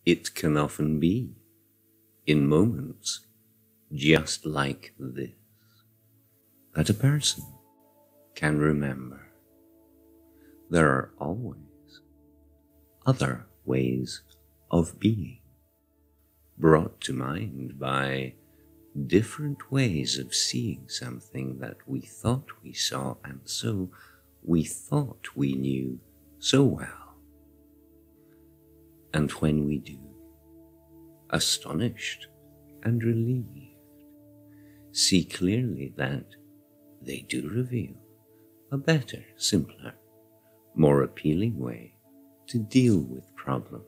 It can often be in moments just like this that a person can remember there are always other ways of being brought to mind by different ways of seeing something that we thought we saw and so we thought we knew so well. And when we do, astonished and relieved, see clearly that they do reveal a better, simpler, more appealing way to deal with problems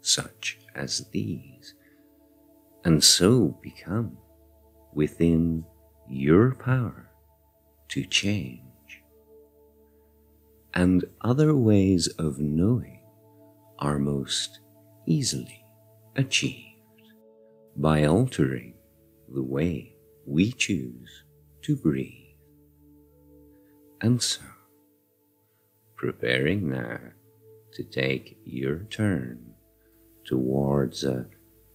such as these, and so become within your power to change. And other ways of knowing are most easily achieved by altering the way we choose to breathe. And so, preparing now to take your turn towards a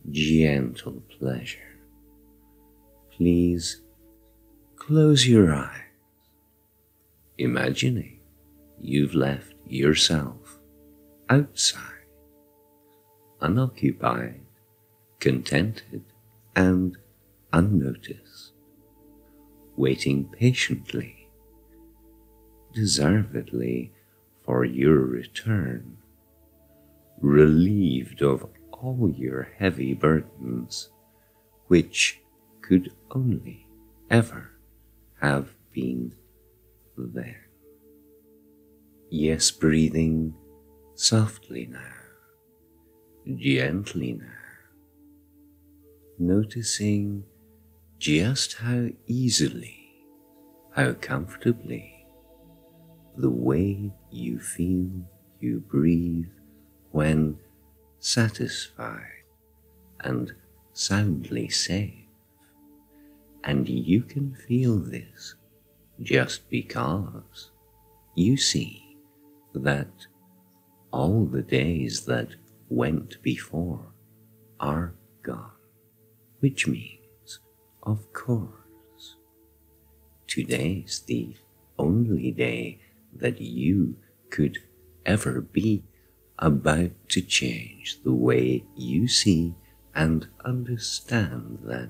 gentle pleasure, please close your eyes, imagining you've left yourself outside, unoccupied, contented, and unnoticed, waiting patiently, deservedly for your return, relieved of all your heavy burdens, which could only ever have been there. Yes, breathing softly now, gently now, noticing just how easily, how comfortably, the way you feel you breathe when satisfied and soundly safe. And you can feel this just because you see that all the days that went before are gone, which means, of course, today's the only day that you could ever be about to change the way you see and understand that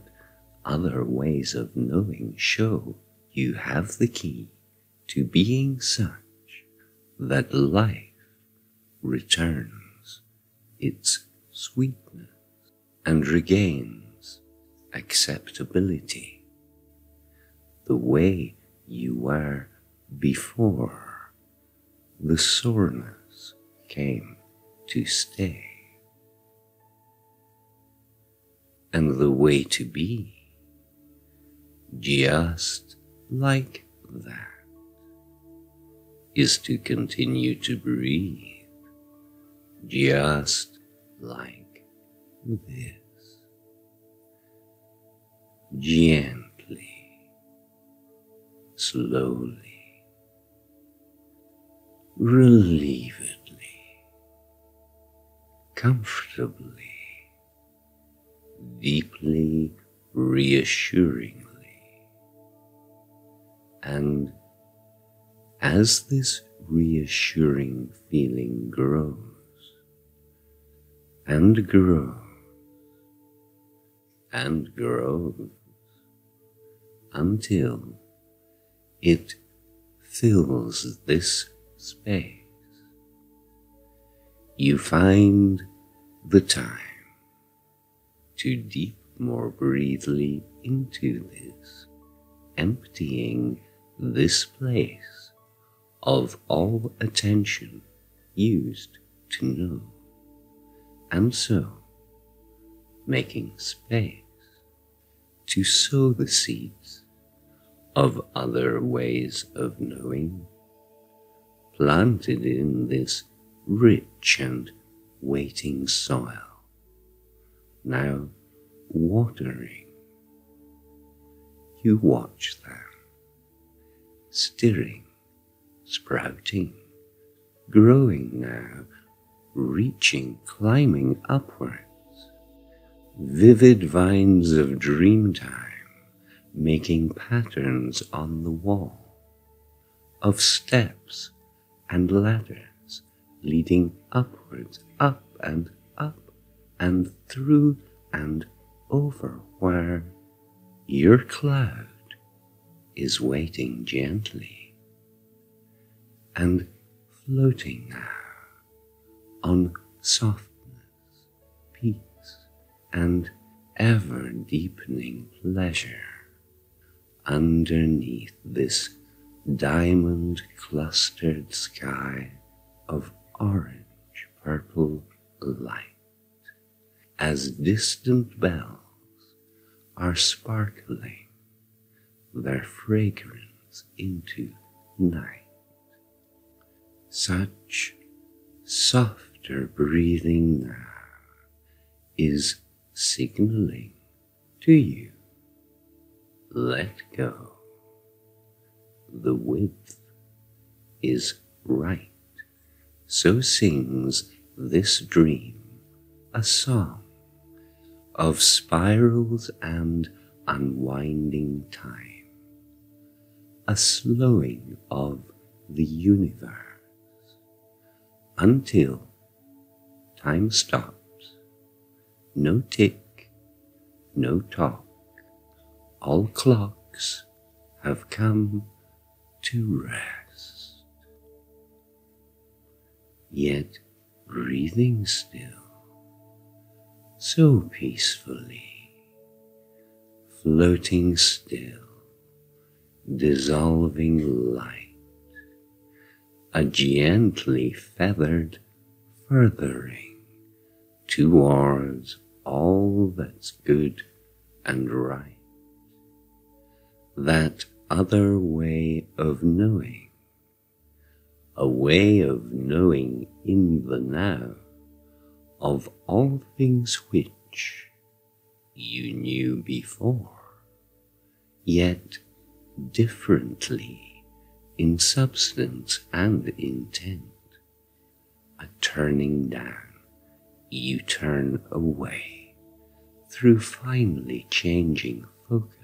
other ways of knowing show you have the key to being such that life returns its sweetness and regains acceptability, the way you were before the soreness came to stay. And the way to be just like that is to continue to breathe just like this, gently, slowly, relievedly, comfortably, deeply reassuringly. And as this reassuring feeling grows and grows and grows until it fills this space, you find the time to deep more breathly into this, emptying this place of all attention used to know, and so making space to sow the seeds of other ways of knowing, planted in this rich and waiting soil, now watering. You watch them, stirring, sprouting, growing now reaching, climbing upwards, vivid vines of dreamtime making patterns on the wall, of steps and ladders leading upwards, up and through and over where your cloud is waiting gently and floating now on softness, peace, and ever-deepening pleasure underneath this diamond-clustered sky of orange-purple light, as distant bells are sparkling their fragrance into night. Such softer breathing now is signaling to you, let go. The width is right. So sings this dream, a song of spirals and unwinding time, a slowing of the universe until time stops. No tick, no talk. All clocks have come to rest. Yet breathing still, so peacefully, floating still, dissolving light, a gently feathered furthering towards all that's good and right. That other way of knowing, a way of knowing in the now of all things which you knew before, yet differently in substance and intent. A turning down, you turn away through finely changing focus.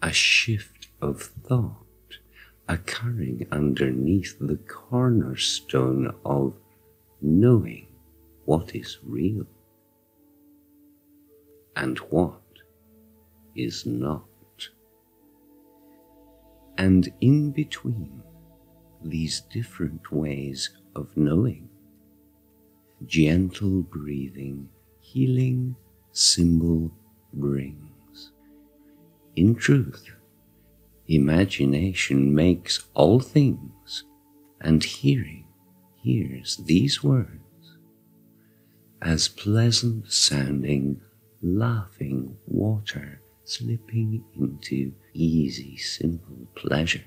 A shift of thought occurring underneath the cornerstone of knowing what is real and what is not. And in between these different ways of knowing, gentle breathing, healing symbol brings. In truth, imagination makes all things, and hearing hears these words as pleasant sounding, laughing water slipping into easy, simple pleasure.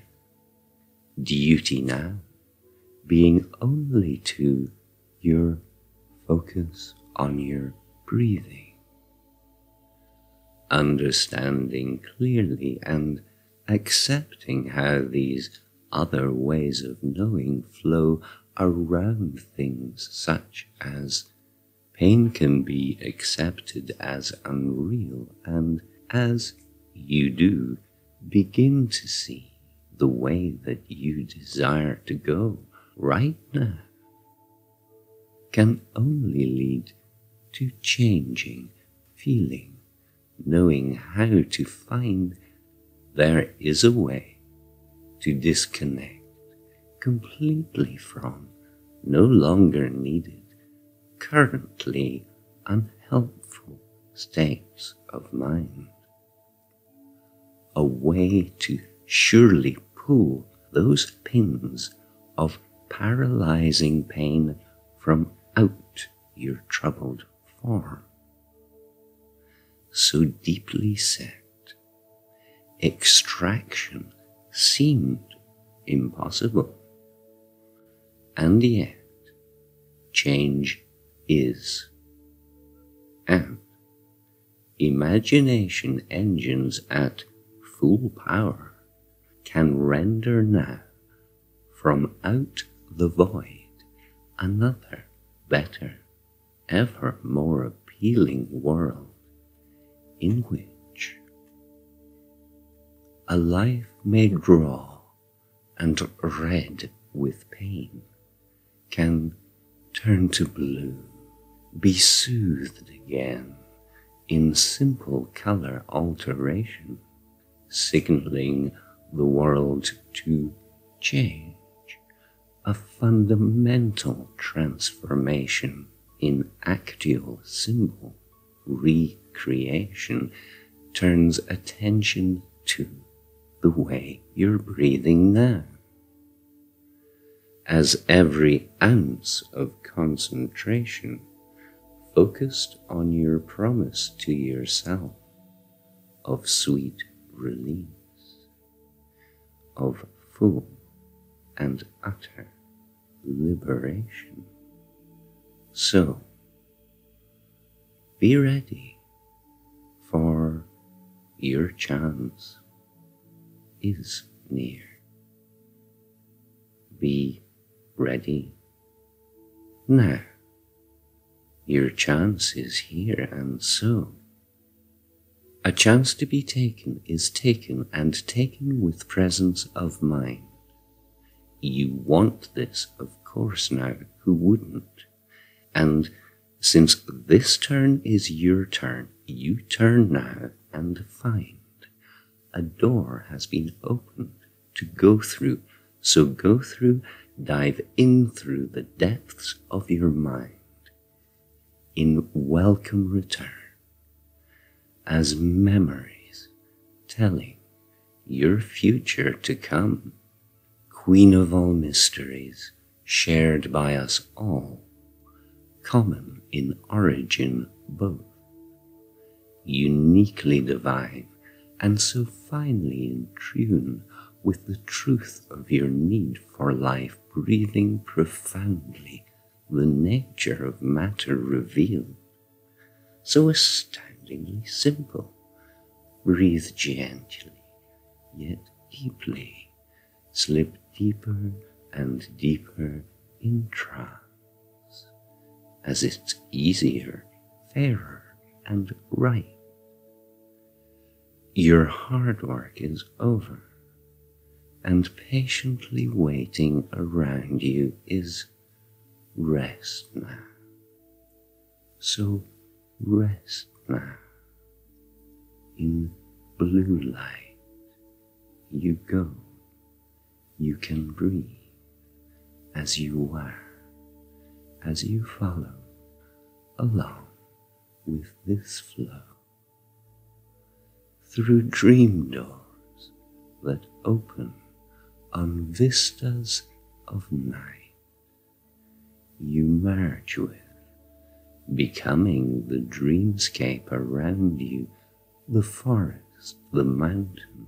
Duty now being only to your focus on your breathing, understanding clearly and accepting how these other ways of knowing flow around things such as pain can be accepted as unreal, and as you do begin to see the way that you desire to go right now can only lead to changing, feeling, knowing how to find there is a way to disconnect completely from no longer needed, currently unhelpful states of mind. A way to surely pull those pins of paralyzing pain from out your troubled form. So deeply set, extraction seemed impossible, and yet change is. And imagination engines at full power can render now from out the void another, better, ever more appealing world in which a life made raw and red with pain can turn to blue, be soothed again in simple color alteration, signaling the world to change, a fundamental transformation in actual symbol recreation turns attention to the way you're breathing now. As every ounce of concentration focused on your promise to yourself of sweet release, of full and utter liberation. So, be ready, for your chance is near. Be ready now. Your chance is here, and so a chance to be taken is taken, and taken with presence of mind. You want this, of course, now, who wouldn't? And since this turn is your turn, you turn now and find a door has been opened to go through. So go through, dive in through the depths of your mind in welcome return as memories telling your future to come, Queen of all mysteries, shared by us all, common in origin both, uniquely divine, and so finely in tune with the truth of your need for life, breathing profoundly the nature of matter revealed. So astoundingly simple. Breathe gently, yet deeply. Slip deeper and deeper in trance, as it's easier, fairer, and right. Your hard work is over, and patiently waiting around you is rest now. So rest now. In blue light you go. You can breathe as you are, as you follow along with this flow through dream doors that open on vistas of night. You merge with, becoming the dreamscape around you, the forest, the mountain,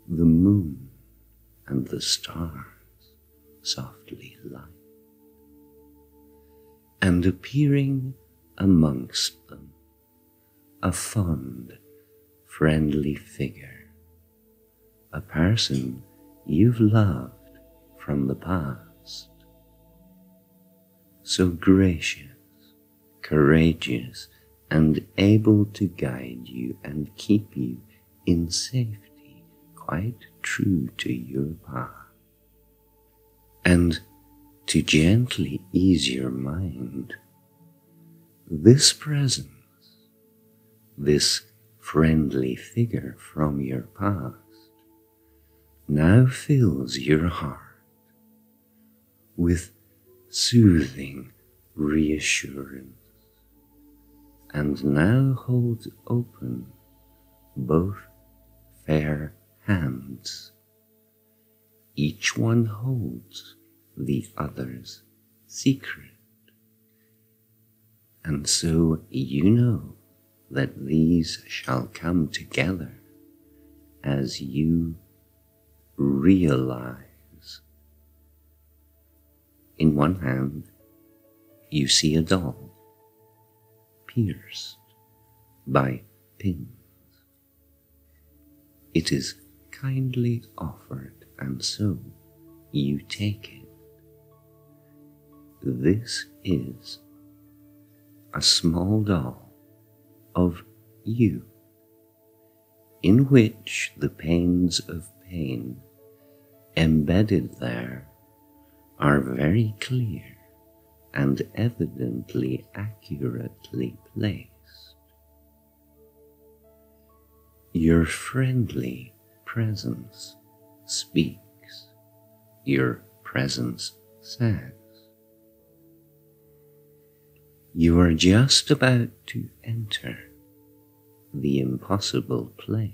the moon, and the stars softly light, and appearing amongst them, a fond, friendly figure, a person you've loved from the past, so gracious, courageous, and able to guide you and keep you in safety, quite true to your path, and to gently ease your mind. This presence, this friendly figure from your past, now fills your heart with soothing reassurance, and now holds open both fair hands. Each one holds the other's secret, and so you know that these shall come together as you realize. In one hand you see a doll pierced by pins. It is kindly offered, and so you take it. this is a small doll of you, in which the pains of pain embedded there are very clear and evidently accurately placed. Your friendly presence speaks, your presence says, you are just about to enter the impossible place,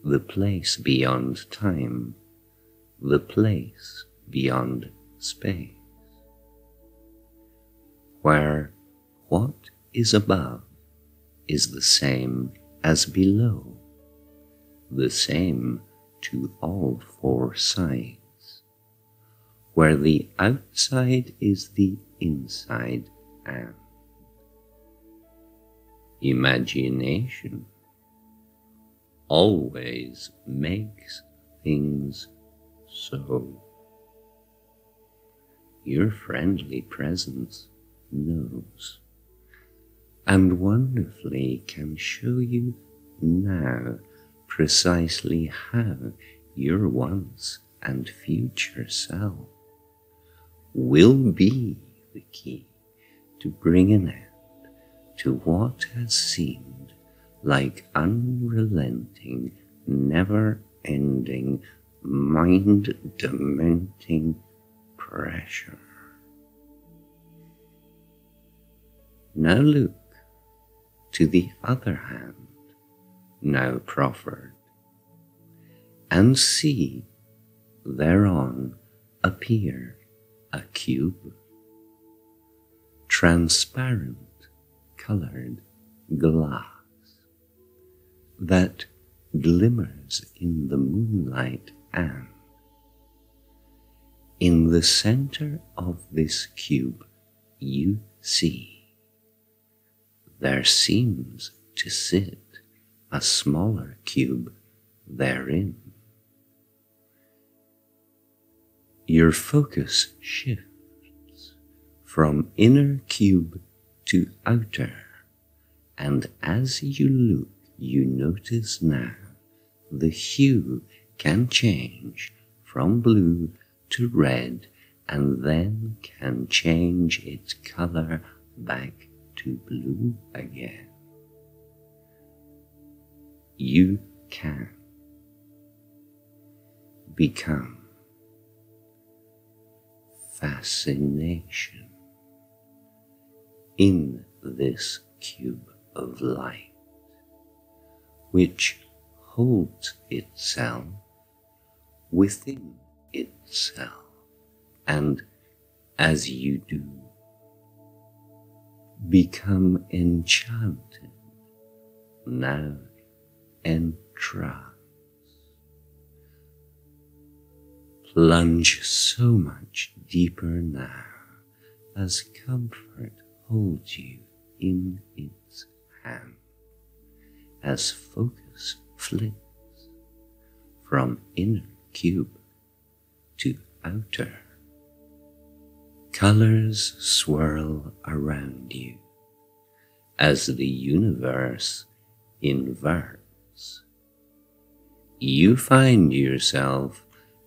the place beyond time, the place beyond space, where what is above is the same as below, the same to all four sides, where the outside is the inside and imagination always makes things so. Your friendly presence knows, and wonderfully can show you now precisely how your once and future self will be the key to bring an end to what has seemed like unrelenting, never-ending, mind-dementing pressure. Now look to the other hand, now proffered, and see thereon appear a cube, transparent colored glass that glimmers in the moonlight, and in the center of this cube you see there seems to sit a smaller cube therein. Your focus shifts from inner cube to outer, and as you look, you notice now the hue can change from blue to red, and then can change its color back to blue again. You can become fascination in this cube of light, which holds itself within itself, and as you do, become enchanted, now entranced. Plunge so much deeper now as comfort holds you in its hand, as focus flits from inner cube to outer. Colors swirl around you as the universe inverts. You find yourself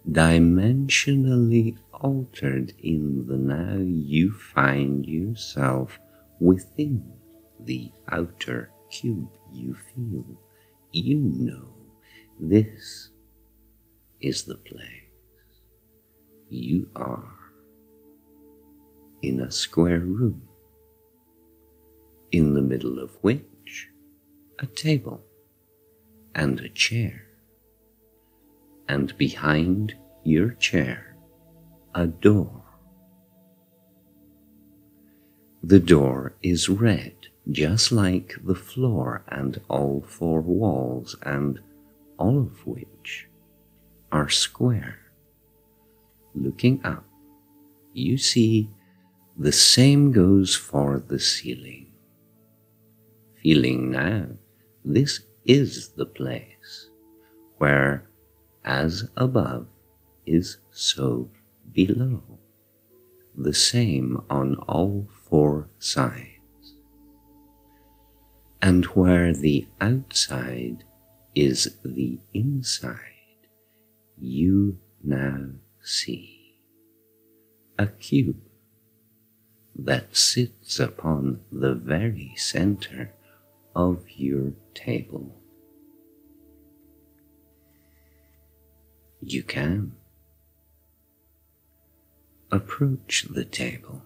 dimensionally altered in the now. You find yourself within the outer cube. You feel, you know, this is the place. You are in a square room, in the middle of which a table and a chair, and behind your chair a door. The door is red, just like the floor and all four walls, and all of which are square. Looking up, you see the same goes for the ceiling. Feeling now, this is the place where as above is so below, the same on all four sides. And where the outside is the inside, you now see a cube that sits upon the very center of your table. You can approach the table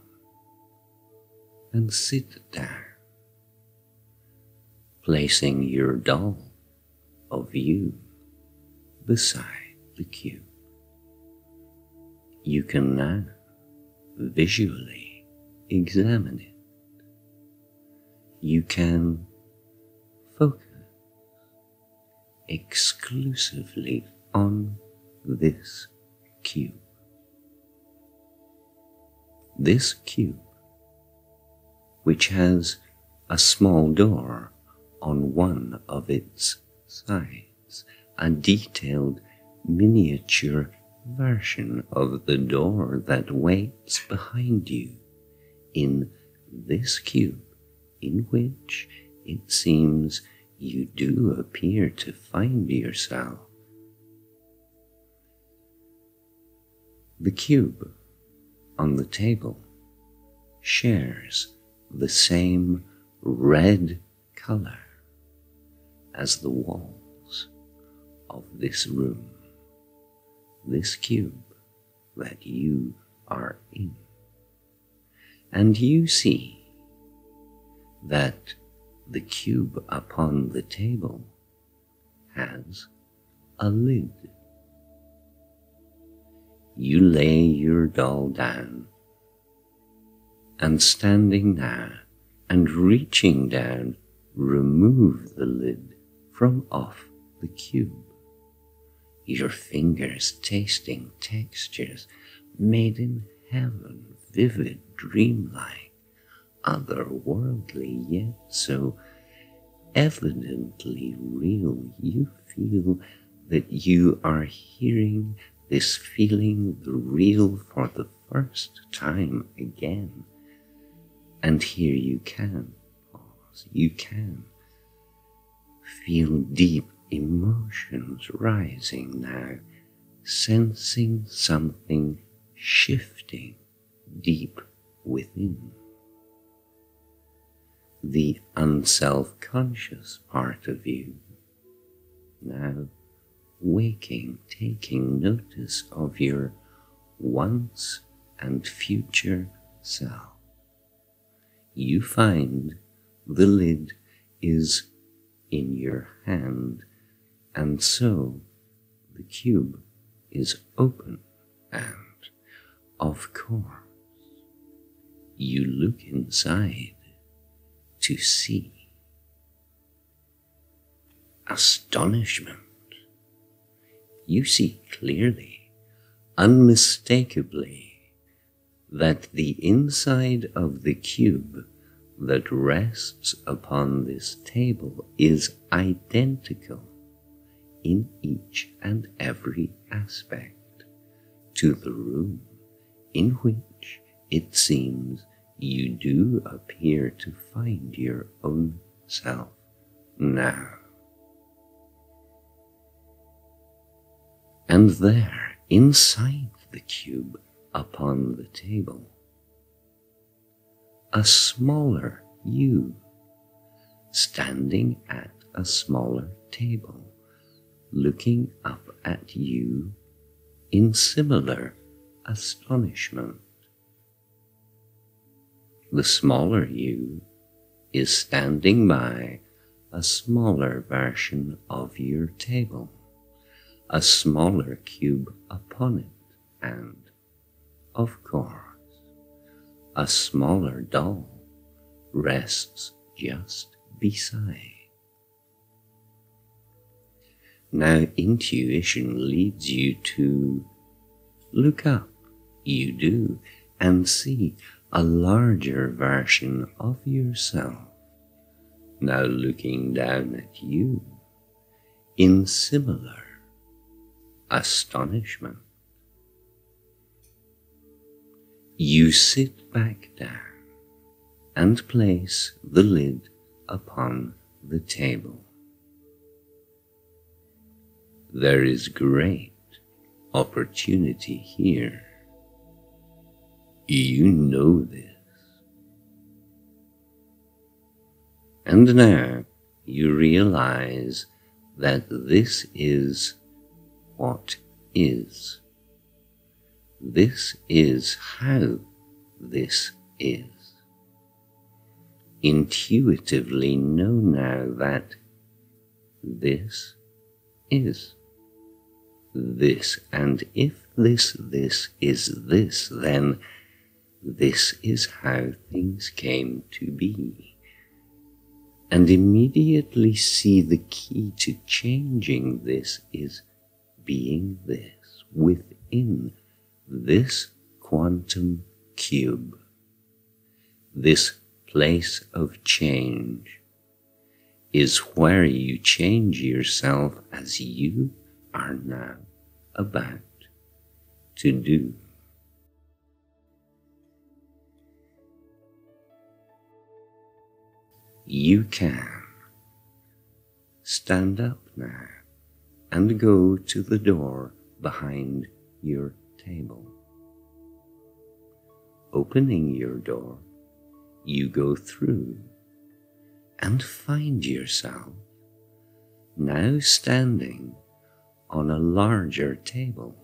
and sit down, placing your doll of you beside the cube. You can now visually examine it. You can focus exclusively on this cube. This cube, which has a small door on one of its sides, a detailed miniature version of the door that waits behind you in this cube, in which it seems you do appear to find yourself. The cube on the table shares the same red color as the walls of this room, this cube that you are in. And you see that the cube upon the table has a lid. You lay your doll down, and standing now and reaching down, remove the lid from off the cube. Your fingers tasting textures made in heaven, vivid, dreamlike, otherworldly, yet so evidently real. You feel that you are hearing this feeling the real for the first time again. And here you can pause, you can feel deep emotions rising now, sensing something shifting deep within. The unself-conscious part of you now waking, taking notice of your once and future self. You find the lid is in your hand, and so the cube is open, and of course you look inside to see astonishment. You see clearly, unmistakably, that the inside of the cube that rests upon this table is identical in each and every aspect to the room in which it seems you do appear to find your own self now. And there, inside the cube upon the table, a smaller you, standing at a smaller table, looking up at you in similar astonishment. The smaller you is standing by a smaller version of your table, a smaller cube upon it, and, of course, a smaller doll rests just beside. Now intuition leads you to look up, you do, and see a larger version of yourself, now looking down at you in similar astonishment. You sit back down and place the lid upon the table. There is great opportunity here. You know this. And now you realize that this is what is. This is how this is. Intuitively know now that this is this, and if this is this, then this is how things came to be. And immediately see the key to changing this is being this within this quantum cube, this place of change is where you change yourself as you are now about to do. You can stand up now and go to the door behind your table. Opening your door, you go through and find yourself now standing on a larger table.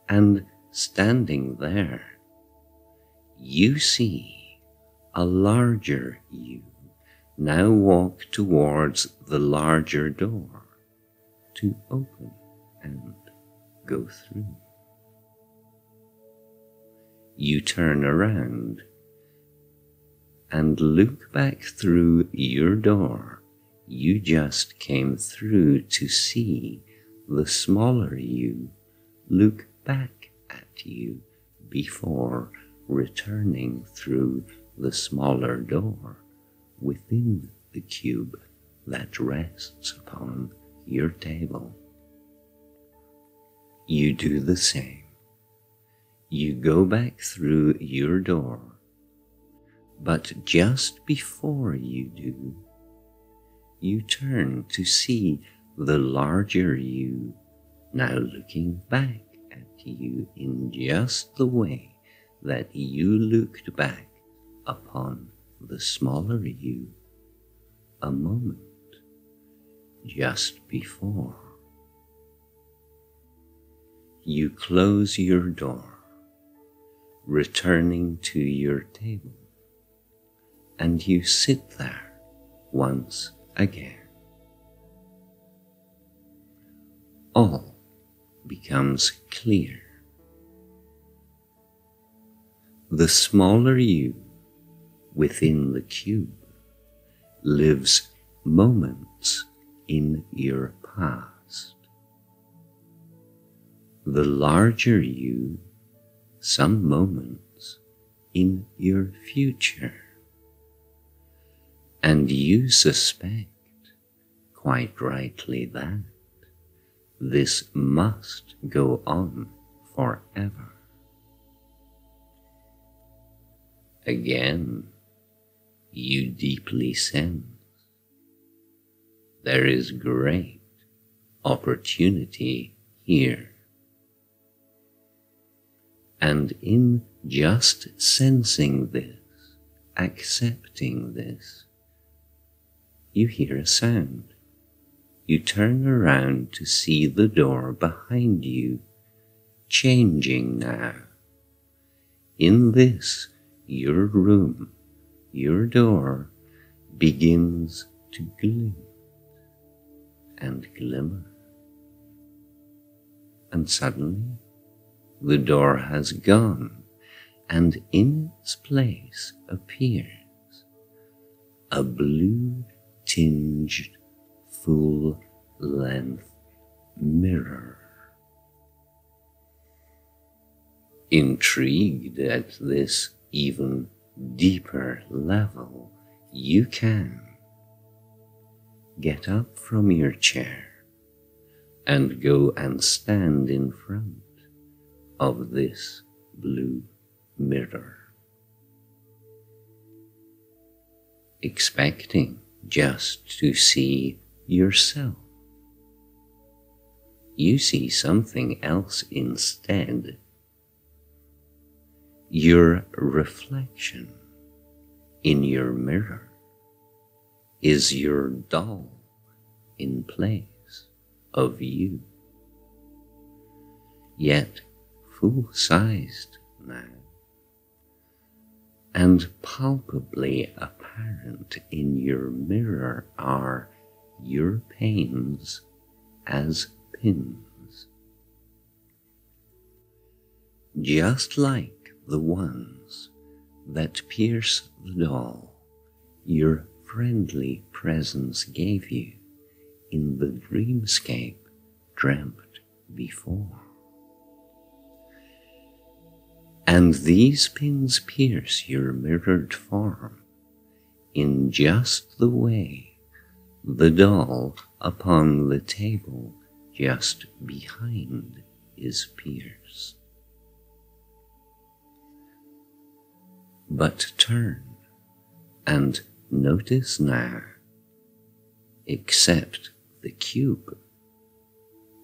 And standing there, you see a larger you now walk towards the larger door to open and go through. You turn around and look back through your door you just came through to see the smaller you look back at you before returning through the smaller door within the cube that rests upon your table. You do the same. You go back through your door, but just before you do, you turn to see the larger you now looking back at you in just the way that you looked back upon the smaller you a moment just before. You close your door, returning to your table, and you sit there once again. All becomes clear. The smaller you within the cube lives moments in your past. The larger you, some moments in your future. And you suspect, quite rightly, that this must go on forever. Again, you deeply sense there is great opportunity here. And in just sensing this, accepting this, you hear a sound. You turn around to see the door behind you changing now. In this, your room, your door begins to glint and glimmer. And suddenly, the door has gone, and in its place appears a blue-tinged, full-length mirror. Intrigued at this even deeper level, you can get up from your chair and go and stand in front of this blue mirror, expecting just to see yourself. You see something else instead. Your reflection in your mirror is your doll in place of you, yet full-sized now, and palpably apparent in your mirror are your pains as pins, just like the ones that pierce the doll your friendly presence gave you in the dreamscape dreamt before. And these pins pierce your mirrored form in just the way the doll upon the table just behind is pierced. But turn and notice now, except the cube,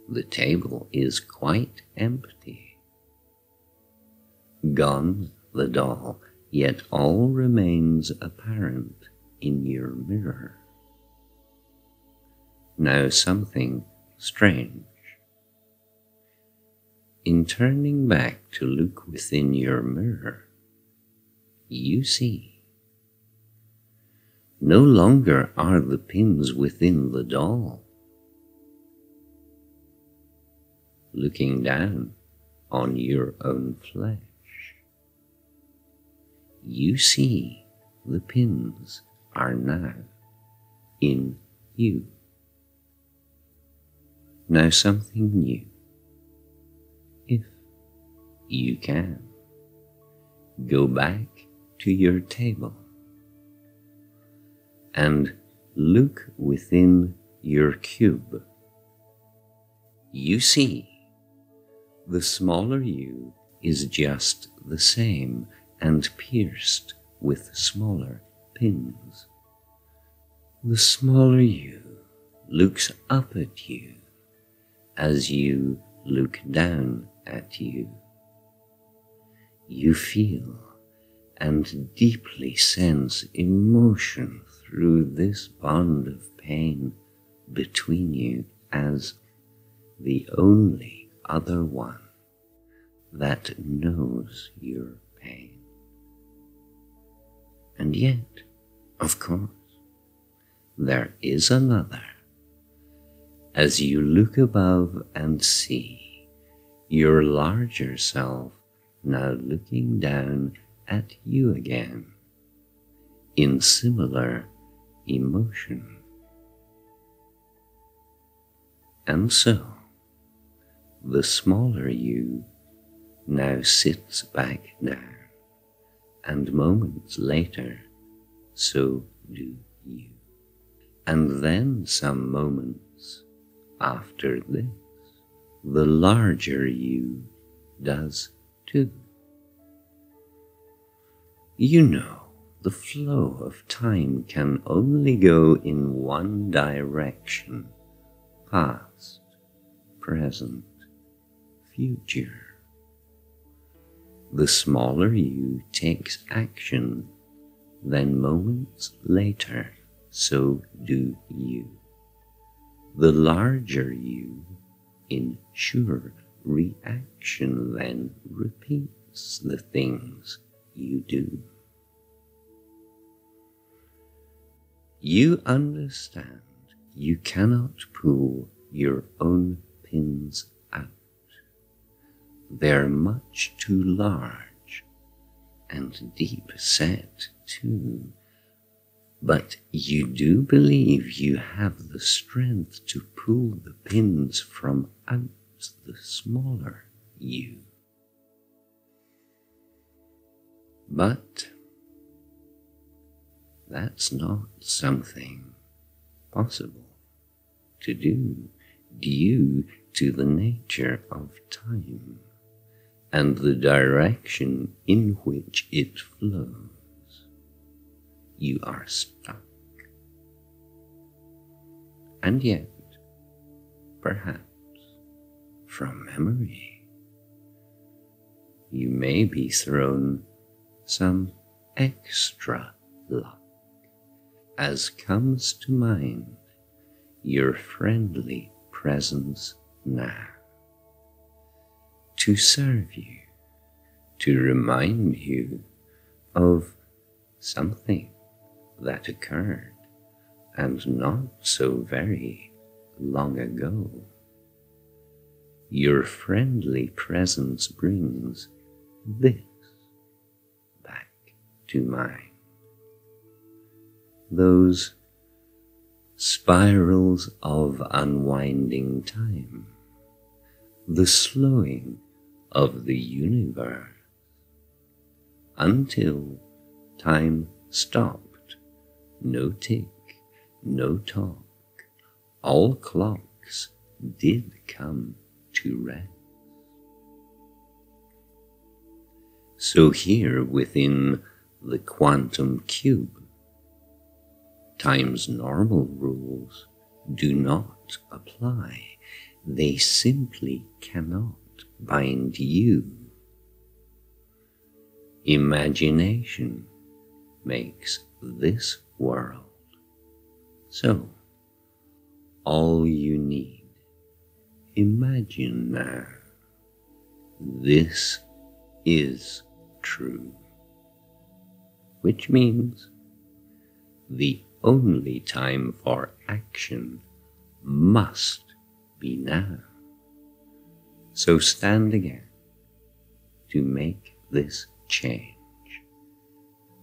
the table is quite empty. Gone the doll, yet all remains apparent in your mirror. Now something strange. In turning back to look within your mirror, you see no longer are the pins within the doll. Looking down on your own flesh, you see the pins are now in you. Now something new, if you can, go back to your table and look within your cube. You see the smaller you is just the same and pierced with smaller pins. The smaller you looks up at you as you look down at you. You feel and deeply sense emotion through this bond of pain between you as the only other one that knows your pain. And yet, of course, there is another. As you look above and see your larger self now looking down at you again in similar emotion. And so, the smaller you now sits back down, and moments later, so do you. And then some moments after this, the larger you does too. You know, the flow of time can only go in one direction, past, present, future. The smaller you takes action, then moments later, so do you. The larger you, in sure reaction, then repeats the things you do. You understand you cannot pull your own pins out. They're much too large and deep set too. But you do believe you have the strength to pull the pins from out the smaller you. But that's not something possible to do due to the nature of time and the direction in which it flows, you are stuck. And yet, perhaps, from memory, you may be thrown some extra luck, as comes to mind your friendly presence now, to serve you, to remind you of something that occurred, and not so very long ago. Your friendly presence brings this back to mind. Those spirals of unwinding time, the slowing of the universe, until time stopped, no tick, no talk, all clocks did come to rest. So here within the quantum cube, time's normal rules do not apply. They simply cannot bind you. Imagination makes this world. So, all you need, imagine now, this is true, which means the only time for action must be now. So stand again to make this change,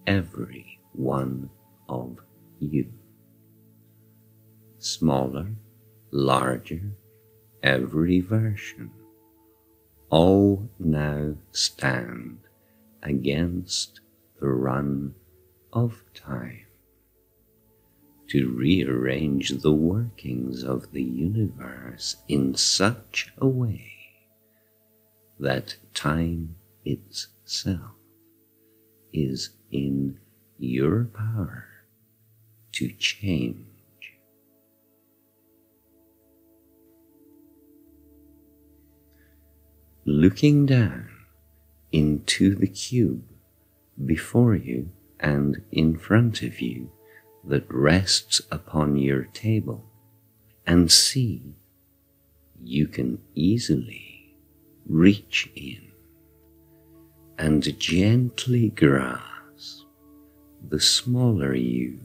every one of you. Smaller, larger, every version, all now stand against the run of time, to rearrange the workings of the universe in such a way that time itself is in your power to change. Looking down into the cube before you and in front of you that rests upon your table, and see you can easily reach in and gently grasp the smaller you,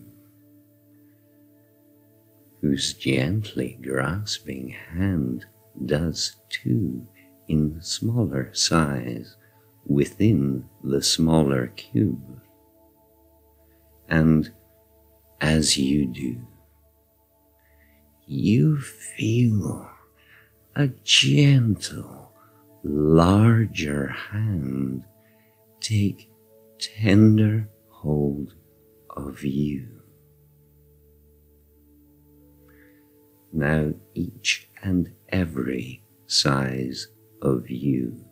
whose gently grasping hand does too in smaller size within the smaller cube. And as you do, you feel a gentle, larger hand take tender hold of you. Now each and every size of you,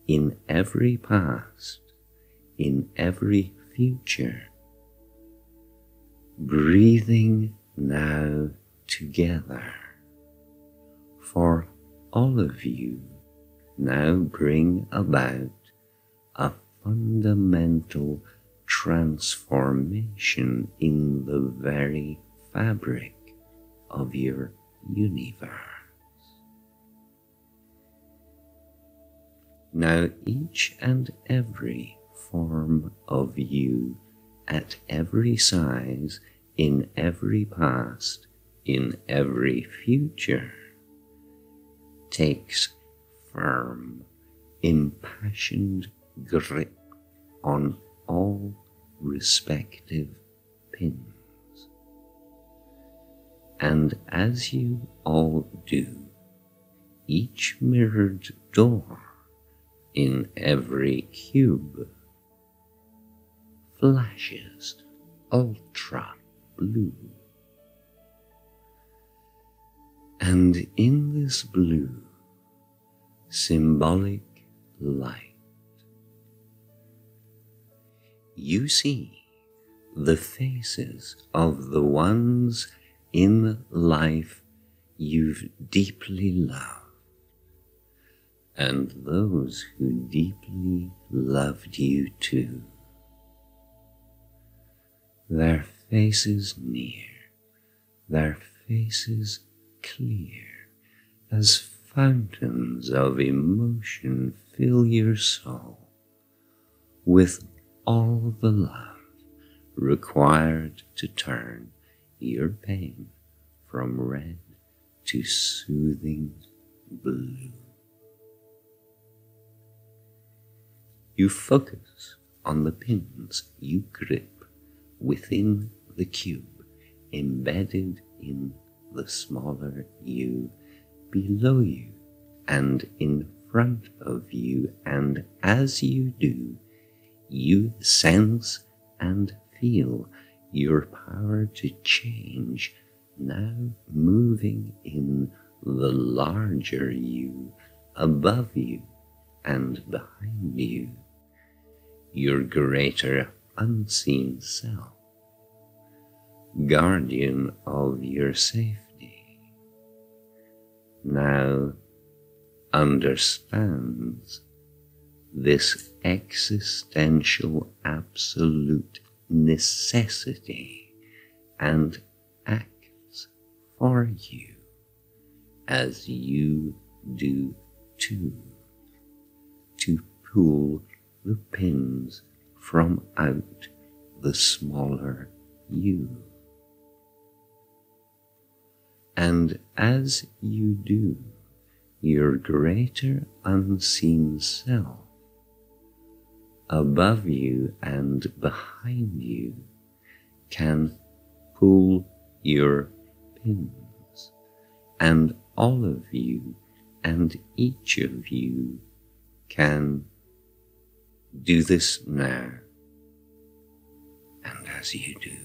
in every past, in every future, breathing now together, for all of you now bring about a fundamental transformation in the very fabric of your universe. Now each and every form of you at every size, in every past, in every future, takes firm, impassioned grip on all respective pins. And as you all do, each mirrored door in every cube flashes ultra blue. And in this blue, symbolic light. You see the faces of the ones in life you've deeply loved, and those who deeply loved you too. Their faces near, their faces clear, as fountains of emotion fill your soul with all the love required to turn your pain from red to soothing blue. You focus on the pins you grip within the cube, embedded in the smaller you, below you and in front of you, and as you do, you sense and feel your power to change, now moving in the larger you, above you and behind you, your greater unseen self, guardian of your safety, now understands this existential absolute necessity and acts for you as you do too, to pull the pins from out the smaller you. And as you do, your greater unseen self, above you and behind you, can pull your pins, and all of you and each of you can do this now. And as you do,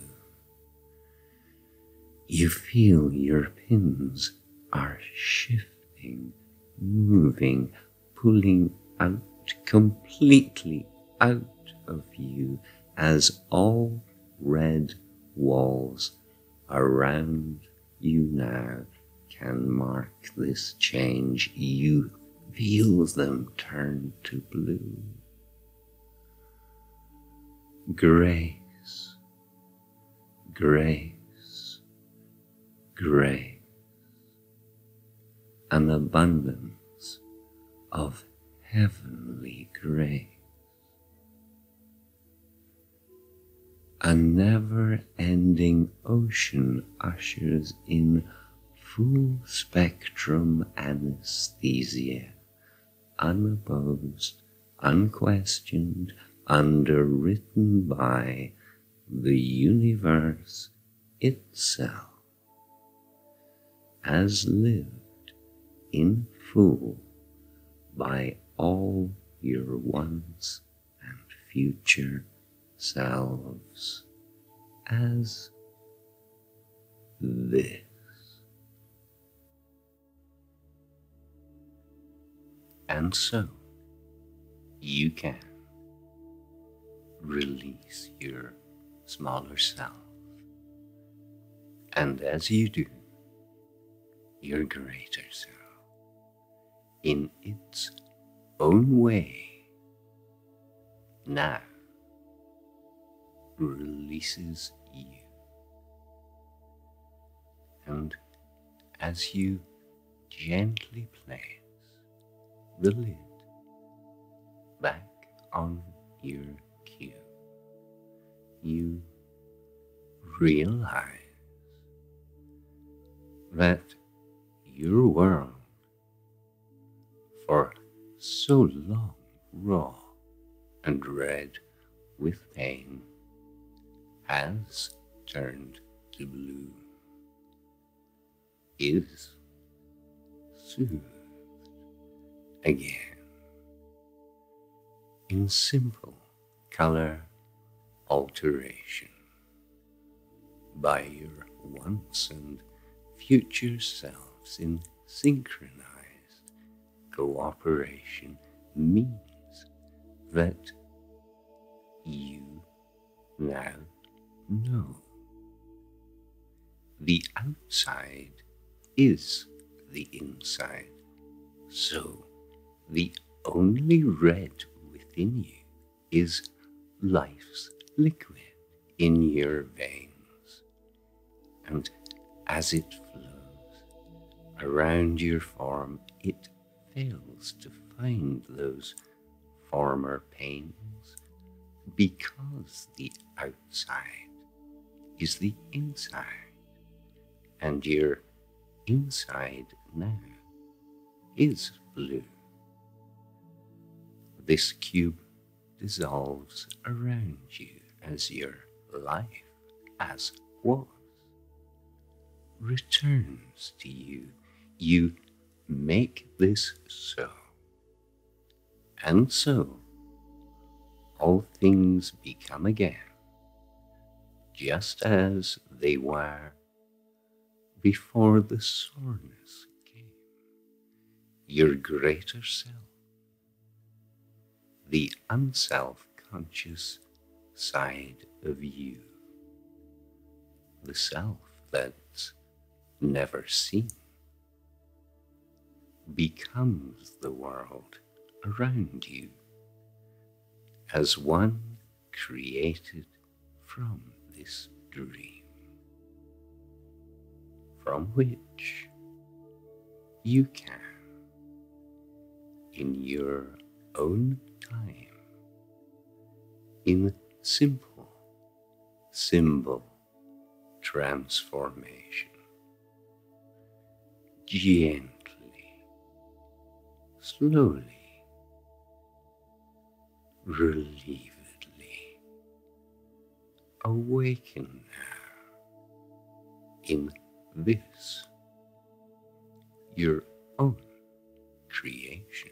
you feel your pins are shifting, moving, pulling out, completely out of you, as all red walls around you now can mark this change. You feel them turn to blue. Grace, grace, grace. An abundance of heavenly grace. A never-ending ocean ushers in full spectrum anesthesia, unopposed, unquestioned, underwritten by the universe itself, as lived in full by all your once and future selves, as this. And so you can release your smaller self, and as you do, your greater self, in its own way, now releases you. And as you gently place the lid back on your cube, you realize that your world, for so long raw and red with pain, has turned to blue, is soothed again in simple color alteration by your once and future selves in synchronized cooperation, meaning that you now know. The outside is the inside, so the only red within you is life's liquid in your veins, and as it flows around your form, it fails to find those former pains, because the outside is the inside, and your inside now is blue. This cube dissolves around you as your life, as was, returns to you. You make this so, and so all things become again, just as they were before the soreness came. Your greater self, the unself-conscious side of you, the self that's never seen, becomes the world around you as one created from this dream, from which you can, in your own time, in simple symbol transformation, gently, slowly, relievedly, awaken now in this, your own creation.